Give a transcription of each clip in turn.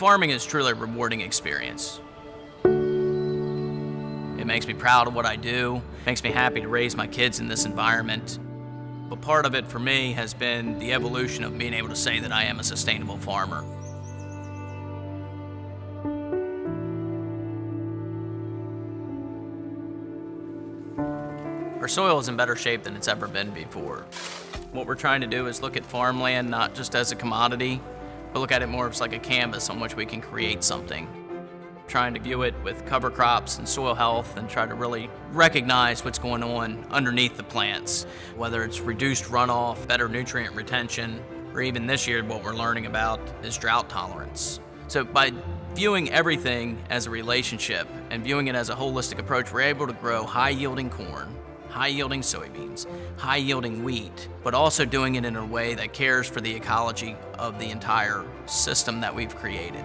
Farming is truly a rewarding experience. It makes me proud of what I do, makes me happy to raise my kids in this environment. But part of it for me has been the evolution of being able to say that I am a sustainable farmer. Our soil is in better shape than it's ever been before. What we're trying to do is look at farmland not just as a commodity, but look at it more as like a canvas on which we can create something. Trying to view it with cover crops and soil health and try to really recognize what's going on underneath the plants, whether it's reduced runoff, better nutrient retention, or even this year what we're learning about is drought tolerance. So by viewing everything as a relationship and viewing it as a holistic approach, we're able to grow high-yielding corn, high-yielding soybeans, high-yielding wheat, but also doing it in a way that cares for the ecology of the entire system that we've created.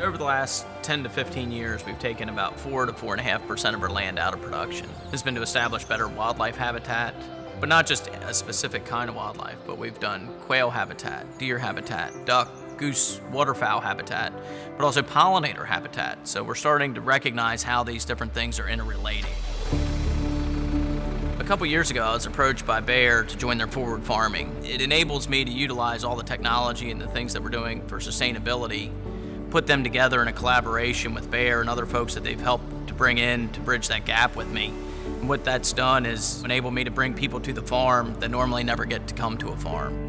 Over the last 10 to 15 years, we've taken about 4 to 4.5% of our land out of production. This has been to establish better wildlife habitat, but not just a specific kind of wildlife, but we've done quail habitat, deer habitat, duck, goose, waterfowl habitat, but also pollinator habitat. So we're starting to recognize how these different things are interrelating. A couple years ago, I was approached by Bayer to join their ForwardFarming. It enables me to utilize all the technology and the things that we're doing for sustainability, put them together in a collaboration with Bayer and other folks that they've helped to bring in to bridge that gap with me. And what that's done is enable me to bring people to the farm that normally never get to come to a farm.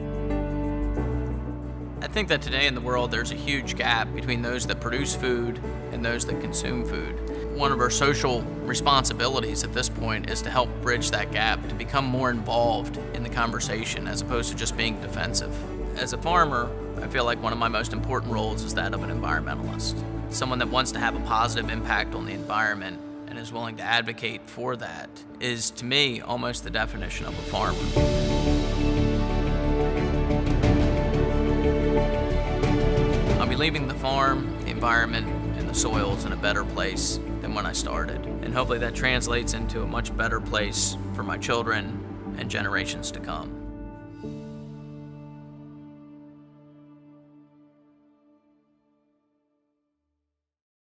I think that today in the world there's a huge gap between those that produce food and those that consume food. One of our social responsibilities at this point is to help bridge that gap, to become more involved in the conversation as opposed to just being defensive. As a farmer, I feel like one of my most important roles is that of an environmentalist. Someone that wants to have a positive impact on the environment and is willing to advocate for that is, to me, almost the definition of a farmer. I'll be leaving the farm, the environment, and the soils in a better place than when I started. And hopefully that translates into a much better place for my children and generations to come.